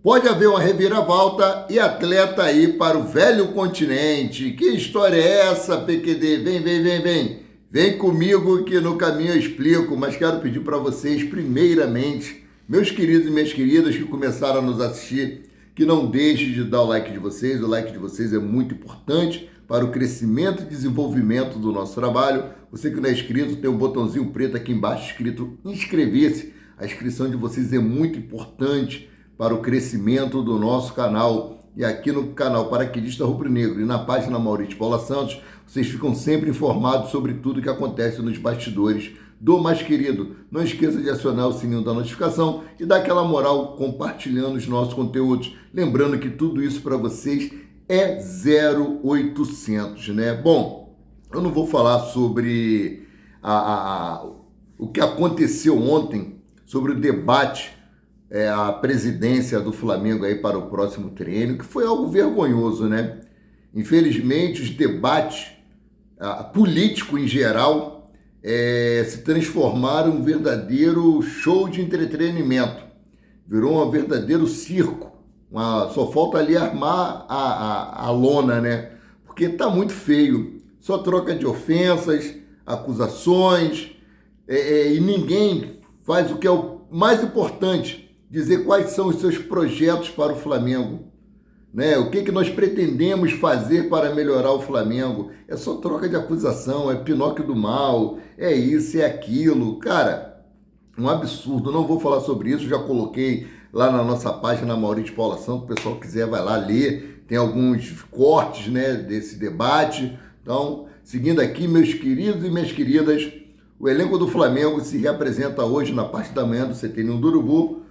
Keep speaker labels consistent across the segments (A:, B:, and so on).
A: Pode haver uma reviravolta e atleta aí para o velho continente. Que história é essa, PQD? Vem. Vem comigo que no caminho eu explico, mas quero pedir para vocês, primeiramente, meus queridos e minhas queridas que começaram a nos assistir, que não deixem de dar o like de vocês. O like de vocês é muito importante para o crescimento e desenvolvimento do nosso trabalho. Você que não é inscrito, tem um botãozinho preto aqui embaixo escrito inscrever-se. A inscrição de vocês é muito importante para o crescimento do nosso canal. E aqui no canal Paraquedista Rubro-Negro e na página Maurício Paula Santos, vocês ficam sempre informados sobre tudo que acontece nos bastidores do mais querido. Não esqueça de acionar o sininho da notificação e dar aquela moral compartilhando os nossos conteúdos. Lembrando que tudo isso para vocês é 0800, né? Bom, eu não vou falar sobre o que aconteceu ontem, sobre o debate, a presidência do Flamengo aí para o próximo treino, que foi algo vergonhoso, né? Infelizmente, os debates políticos em geral se transformaram em um verdadeiro show de entretenimento. Virou um verdadeiro circo. Só falta ali armar a lona, né? Porque tá muito feio. Só troca de ofensas, acusações, e ninguém faz o que é o mais importante, dizer quais são os seus projetos para o Flamengo, né? O que nós pretendemos fazer para melhorar o Flamengo. É só troca de acusação, é Pinóquio do mal, é isso, é aquilo. Cara, um absurdo. Não vou falar sobre isso, já coloquei lá na nossa página Maurício Paula Santos. O pessoal quiser vai lá ler, tem alguns cortes, né, desse debate. Então, seguindo aqui, meus queridos e minhas queridas, o elenco do Flamengo se reapresenta hoje na parte da manhã do CT Ninho do Urubu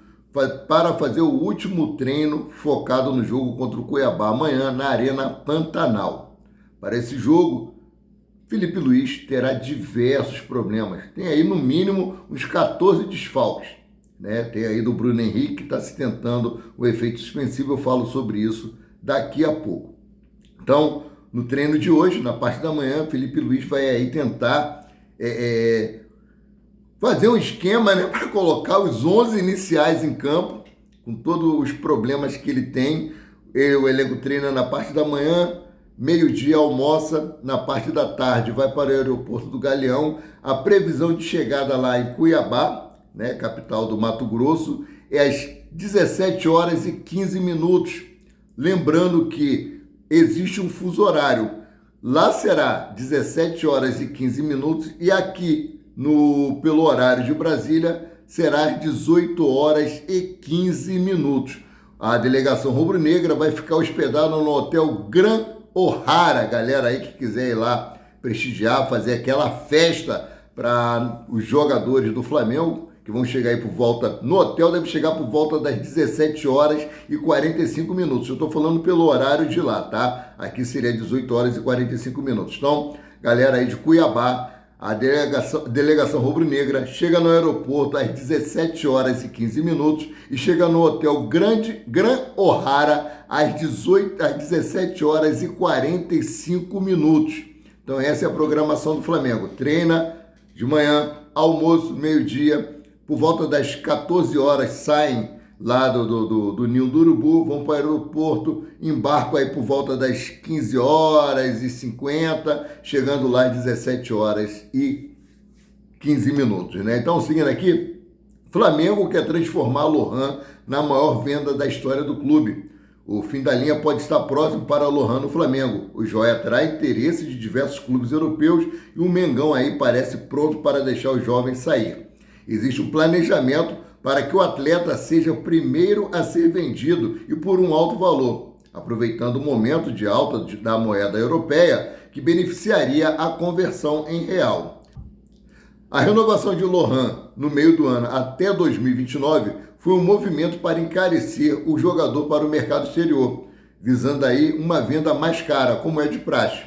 A: para fazer o último treino focado no jogo contra o Cuiabá amanhã na Arena Pantanal. Para esse jogo, Felipe Luiz terá diversos problemas. Tem aí no mínimo uns 14 desfalques, né? Tem aí do Bruno Henrique que está se tentando o efeito suspensivo. Eu falo sobre isso daqui a pouco. Então, no treino de hoje, na parte da manhã, Felipe Luiz vai aí tentar fazer um esquema, né, para colocar os 11 iniciais em campo, com todos os problemas que ele tem. O elenco treina na parte da manhã, meio-dia almoça, na parte da tarde vai para o aeroporto do Galeão. A previsão de chegada lá em Cuiabá, né, capital do Mato Grosso, é às 17 horas e 15 minutos. Lembrando que existe um fuso horário. Lá será 17 horas e 15 minutos e aqui, pelo horário de Brasília, será às 18 horas e 15 minutos. A delegação rubro-negra vai ficar hospedada no Hotel Gran O'Hara. Galera aí que quiser ir lá prestigiar, fazer aquela festa para os jogadores do Flamengo, que vão chegar aí por volta, no hotel deve chegar por volta das 17 horas e 45 minutos. Eu estou falando pelo horário de lá, tá? Aqui seria 18 horas e 45 minutos. Então, galera aí de Cuiabá, a delegação rubro-negra chega no aeroporto às 17 horas e 15 minutos e chega no hotel Gran O'Hara às 17 horas e 45 minutos. Então essa é a programação do Flamengo. Treina de manhã, almoço, meio-dia, por volta das 14 horas saem lá do Ninho do Urubu, vão para o aeroporto, embarcam aí por volta das 15 horas e 50, chegando lá às 17 horas e 15 minutos, né? Então, seguindo aqui, Flamengo quer transformar Lohan na maior venda da história do clube. O fim da linha pode estar próximo para Lohan no Flamengo. O Joia atrai interesse de diversos clubes europeus e o Mengão aí parece pronto para deixar o jovem sair. Existe um planejamento para que o atleta seja o primeiro a ser vendido e por um alto valor, aproveitando o momento de alta da moeda europeia que beneficiaria a conversão em real. A renovação de Lohan no meio do ano até 2029 foi um movimento para encarecer o jogador para o mercado exterior, visando aí uma venda mais cara, como é de praxe.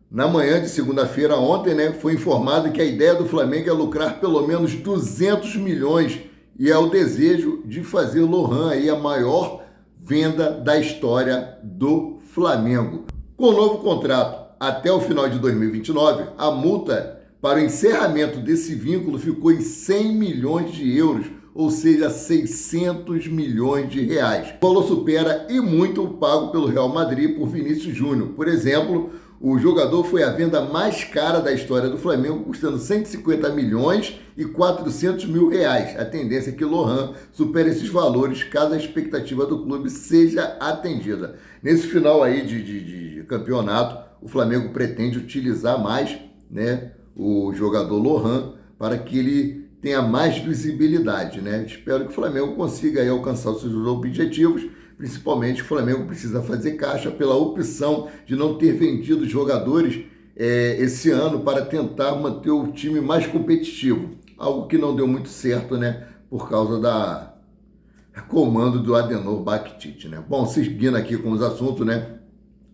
A: Na manhã de segunda-feira, ontem, né, foi informado que a ideia do Flamengo é lucrar pelo menos 200 milhões e é o desejo de fazer Lohan aí a maior venda da história do Flamengo. Com o novo contrato até o final de 2029, a multa para o encerramento desse vínculo ficou em 100 milhões de euros, ou seja, 600 milhões de reais. O valor supera e muito o pago pelo Real Madrid por Vinícius Júnior. Por exemplo, o jogador foi a venda mais cara da história do Flamengo, custando 150 milhões e 400 mil reais. A tendência é que Lohan supere esses valores caso a expectativa do clube seja atendida. Nesse final aí de campeonato, o Flamengo pretende utilizar mais, né, o jogador Lohan para que ele tenha mais visibilidade, né? Espero que o Flamengo consiga aí alcançar os seus objetivos. Principalmente o Flamengo precisa fazer caixa pela opção de não ter vendido jogadores esse ano para tentar manter o time mais competitivo. Algo que não deu muito certo, né? Por causa da comando do Adenor Baktit, né? Bom, seguindo aqui com os assuntos, né?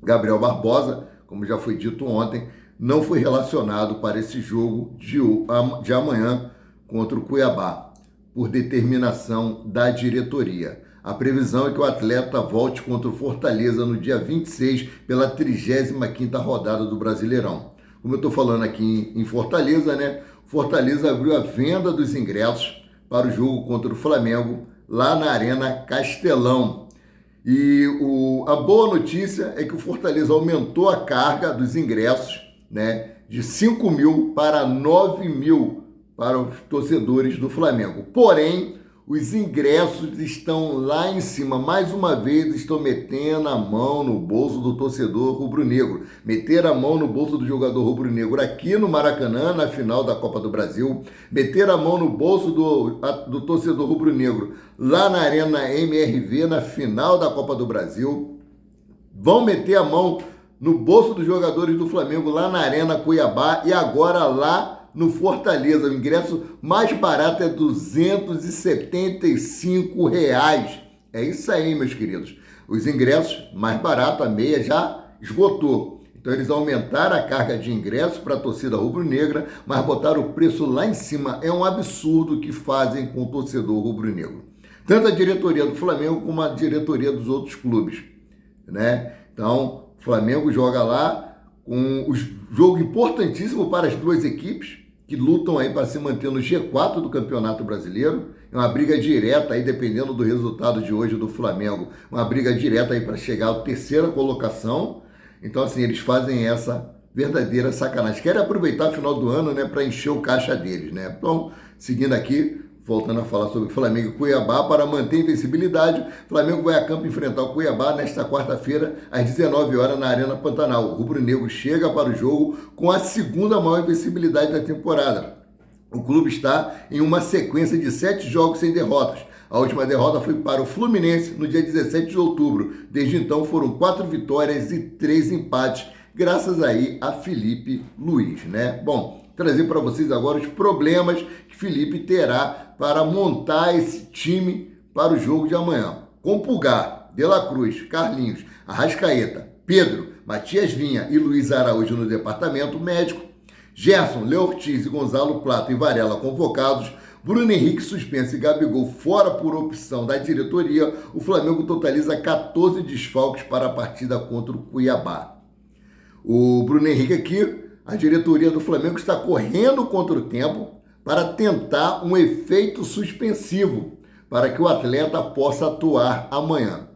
A: Gabriel Barbosa, como já foi dito ontem, não foi relacionado para esse jogo de amanhã contra o Cuiabá, por determinação da diretoria. A previsão é que o atleta volte contra o Fortaleza no dia 26 pela 35ª rodada do Brasileirão. Como eu estou falando aqui em Fortaleza, né? Fortaleza abriu a venda dos ingressos para o jogo contra o Flamengo lá na Arena Castelão. E a boa notícia é que o Fortaleza aumentou a carga dos ingressos, né, de 5 mil para 9 mil para os torcedores do Flamengo. Porém, os ingressos estão lá em cima. Mais uma vez, estão metendo a mão no bolso do torcedor rubro-negro. Meter a mão no bolso do jogador rubro-negro aqui no Maracanã, na final da Copa do Brasil. Meter a mão no bolso do torcedor rubro-negro lá na Arena MRV, na final da Copa do Brasil. Vão meter a mão no bolso dos jogadores do Flamengo lá na Arena Cuiabá e agora lá no Fortaleza. O ingresso mais barato é R$ 275. É isso aí, meus queridos. Os ingressos mais baratos, a meia já esgotou. Então eles aumentaram a carga de ingressos para a torcida rubro-negra, mas botaram o preço lá em cima. É um absurdo o que fazem com o torcedor rubro-negro. Tanto a diretoria do Flamengo como a diretoria dos outros clubes, né? Então, o Flamengo joga lá com um jogo importantíssimo para as duas equipes, que lutam aí para se manter no G4 do Campeonato Brasileiro. É uma briga direta aí, dependendo do resultado de hoje do Flamengo, uma briga direta aí para chegar à terceira colocação. Então, assim, eles fazem essa verdadeira sacanagem. Querem aproveitar o final do ano, né, para encher o caixa deles, né? Então, seguindo aqui, voltando a falar sobre Flamengo e Cuiabá, para manter a invencibilidade, o Flamengo vai a campo enfrentar o Cuiabá nesta quarta-feira, às 19 horas, na Arena Pantanal. O rubro-negro chega para o jogo com a segunda maior invencibilidade da temporada. O clube está em uma sequência de 7 jogos sem derrotas. A última derrota foi para o Fluminense no dia 17 de outubro. Desde então foram 4 vitórias e 3 empates, graças aí a Felipe Luiz, né? Bom, trazer para vocês agora os problemas que Felipe terá para montar esse time para o jogo de amanhã. Com Pulgar, De La Cruz, Carlinhos, Arrascaeta, Pedro, Matias Vinha e Luiz Araújo no departamento médico, Gerson, Léo Ortiz e Gonzalo Plato e Varela convocados, Bruno Henrique suspenso e Gabigol fora por opção da diretoria, o Flamengo totaliza 14 desfalques para a partida contra o Cuiabá. O Bruno Henrique aqui, a diretoria do Flamengo está correndo contra o tempo para tentar um efeito suspensivo para que o atleta possa atuar amanhã.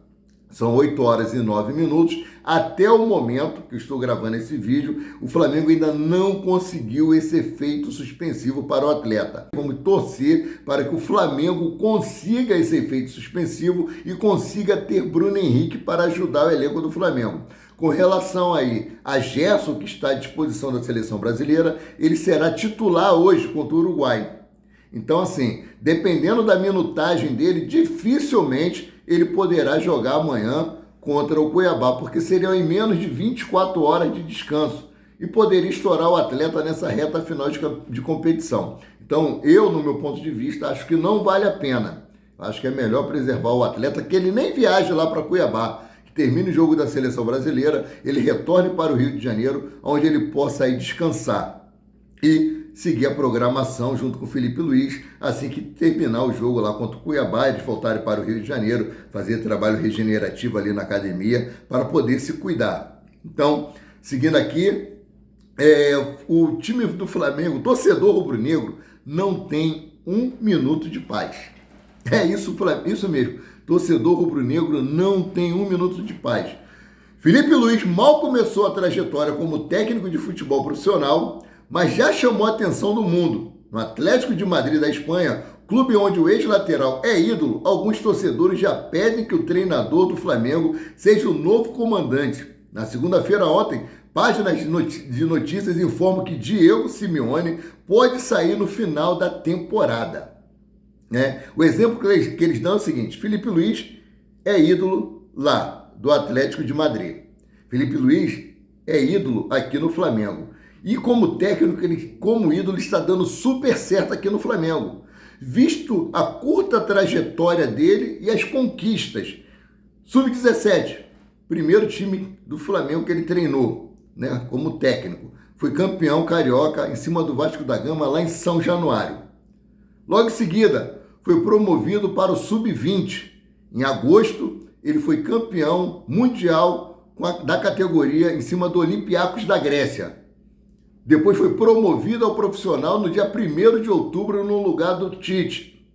A: São 8 horas e 9 minutos. Até o momento que eu estou gravando esse vídeo, o Flamengo ainda não conseguiu esse efeito suspensivo para o atleta. Vamos torcer para que o Flamengo consiga esse efeito suspensivo e consiga ter Bruno Henrique para ajudar o elenco do Flamengo. Com relação aí a Gerson, que está à disposição da seleção brasileira, ele será titular hoje contra o Uruguai. Então, assim, dependendo da minutagem dele, dificilmente ele poderá jogar amanhã contra o Cuiabá, porque seriam em menos de 24 horas de descanso e poderia estourar o atleta nessa reta final de competição. Então, eu, no meu ponto de vista, acho que não vale a pena. Acho que é melhor preservar o atleta, que ele nem viaje lá para Cuiabá, termine o jogo da seleção brasileira, ele retorne para o Rio de Janeiro, onde ele possa ir descansar e seguir a programação junto com o Felipe Luiz, assim que terminar o jogo lá contra o Cuiabá, eles voltarem para o Rio de Janeiro, fazer trabalho regenerativo ali na academia, para poder se cuidar. Então, seguindo aqui, o time do Flamengo, o torcedor rubro-negro, não tem um minuto de paz. É isso, isso mesmo. Torcedor rubro-negro não tem um minuto de paz. Felipe Luiz mal começou a trajetória como técnico de futebol profissional, mas já chamou a atenção do mundo. No Atlético de Madrid da Espanha, clube onde o ex-lateral é ídolo, alguns torcedores já pedem que o treinador do Flamengo seja o novo comandante. Na segunda-feira ontem, páginas de notícias informam que Diego Simeone pode sair no final da temporada. O exemplo que eles dão é o seguinte: Felipe Luiz é ídolo lá do Atlético de Madrid. Felipe Luiz é ídolo aqui no Flamengo. E como técnico, ele, como ídolo, está dando super certo aqui no Flamengo. Visto a curta trajetória dele e as conquistas. Sub-17, primeiro time do Flamengo que ele treinou, como técnico. Foi campeão carioca em cima do Vasco da Gama lá em São Januário. Logo em seguida, foi promovido para o Sub-20. Em agosto, ele foi campeão mundial da categoria em cima do Olympiacos da Grécia. Depois foi promovido ao profissional no dia 1º de outubro no lugar do Tite.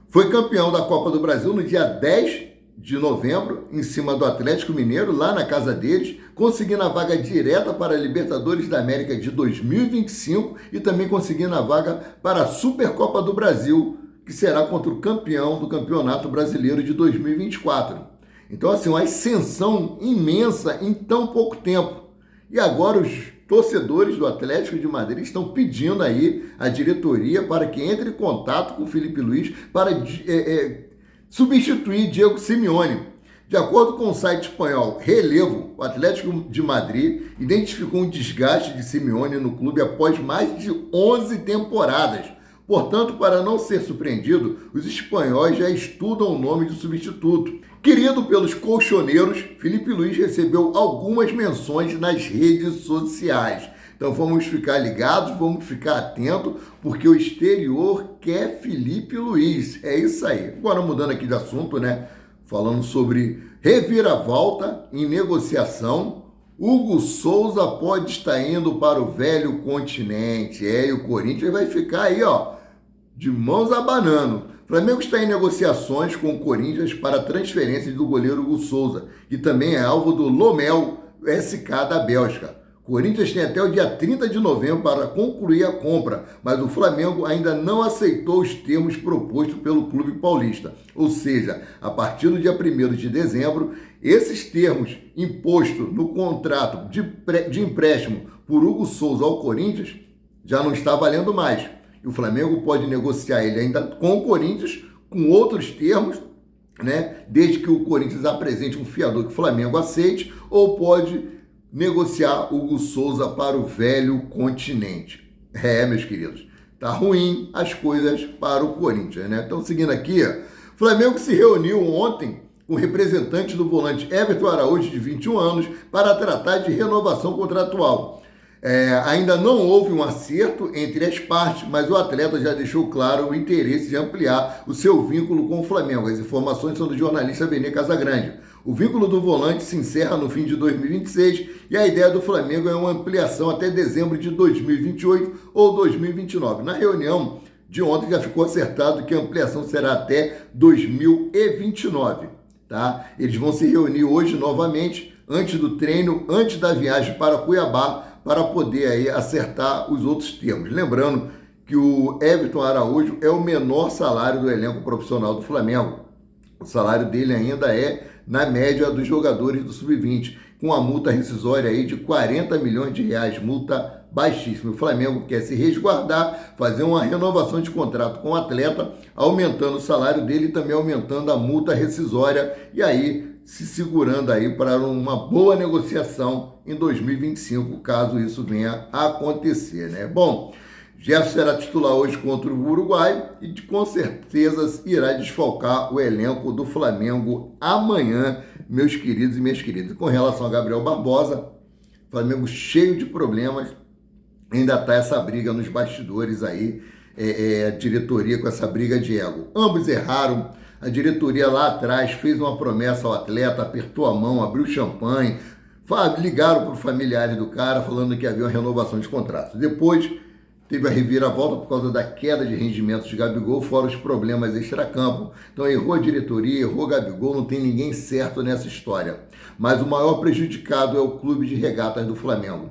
A: Foi campeão da Copa do Brasil no dia 10 de novembro, em cima do Atlético Mineiro, lá na casa deles, conseguindo a vaga direta para a Libertadores da América de 2025 e também conseguindo a vaga para a Supercopa do Brasil, que será contra o campeão do Campeonato Brasileiro de 2024. Então, assim, uma ascensão imensa em tão pouco tempo. E agora os torcedores do Atlético de Madrid estão pedindo aí a diretoria para que entre em contato com o Felipe Luiz para substituir Diego Simeone. De acordo com o site espanhol Relevo, o Atlético de Madrid identificou um desgaste de Simeone no clube após mais de 11 temporadas. Portanto, para não ser surpreendido, os espanhóis já estudam o nome do substituto. Querido pelos colchoneiros, Felipe Luiz recebeu algumas menções nas redes sociais. Então vamos ficar ligados, vamos ficar atentos, porque o exterior quer Felipe Luiz. É isso aí. Agora mudando aqui de assunto, falando sobre reviravolta em negociação, Hugo Souza pode estar indo para o velho continente. E o Corinthians vai ficar aí, de mãos abanando. O Flamengo está em negociações com o Corinthians para a transferência do goleiro Hugo Souza, que também é alvo do Lomel SK da Bélgica. O Corinthians tem até o dia 30 de novembro para concluir a compra, mas o Flamengo ainda não aceitou os termos propostos pelo clube paulista. Ou seja, a partir do dia 1º de dezembro, esses termos impostos no contrato de empréstimo por Hugo Souza ao Corinthians já não está valendo mais. E o Flamengo pode negociar ele ainda com o Corinthians, com outros termos, desde que o Corinthians apresente um fiador que o Flamengo aceite, ou pode negociar Hugo Souza para o velho continente. Meus queridos, tá ruim as coisas para o Corinthians, Então, seguindo aqui, o Flamengo se reuniu ontem com o representante do volante Everton Araújo, de 21 anos, para tratar de renovação contratual. Ainda não houve um acerto entre as partes, mas o atleta já deixou claro o interesse de ampliar o seu vínculo com o Flamengo. As informações são do jornalista Benê Casagrande. O vínculo do volante se encerra no fim de 2026 e a ideia do Flamengo é uma ampliação até dezembro de 2028 ou 2029. Na reunião de ontem já ficou acertado que a ampliação será até 2029. Eles vão se reunir hoje novamente, antes do treino, antes da viagem para Cuiabá, para poder aí acertar os outros termos. Lembrando que o Everton Araújo é o menor salário do elenco profissional do Flamengo. O salário dele ainda é na média dos jogadores do Sub-20, com a multa rescisória aí de R$40 milhões, multa baixíssima. O Flamengo quer se resguardar, fazer uma renovação de contrato com o atleta, aumentando o salário dele e também aumentando a multa rescisória, e aí se segurando aí para uma boa negociação em 2025, caso isso venha a acontecer, Bom, Gerson será titular hoje contra o Uruguai e com certeza irá desfalcar o elenco do Flamengo amanhã, meus queridos e minhas queridas. Com relação a Gabriel Barbosa, Flamengo cheio de problemas, ainda está essa briga nos bastidores aí, a diretoria com essa briga de ego. Ambos erraram. A diretoria lá atrás fez uma promessa ao atleta, apertou a mão, abriu champanhe, ligaram para os familiares do cara falando que havia uma renovação de contrato. Depois Teve a reviravolta por causa da queda de rendimento de Gabigol, fora os problemas extracampo. Então errou a diretoria, errou Gabigol, não tem ninguém certo nessa história. Mas o maior prejudicado é o Clube de Regatas do Flamengo.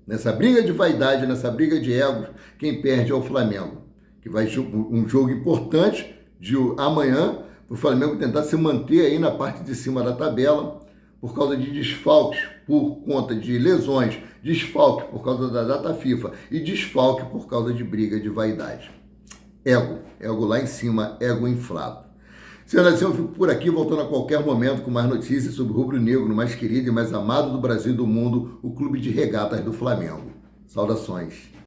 A: Nessa briga de vaidade, nessa briga de egos, quem perde é o Flamengo. Que vai um jogo importante de amanhã, para o Flamengo tentar se manter aí na parte de cima da tabela, por causa de desfalques, por conta de lesões, desfalque por causa da data FIFA e desfalque por causa de briga de vaidade. Ego lá em cima, ego inflado. Sendo assim, eu fico por aqui, voltando a qualquer momento com mais notícias sobre o rubro-negro, mais querido e mais amado do Brasil e do mundo, o Clube de Regatas do Flamengo. Saudações.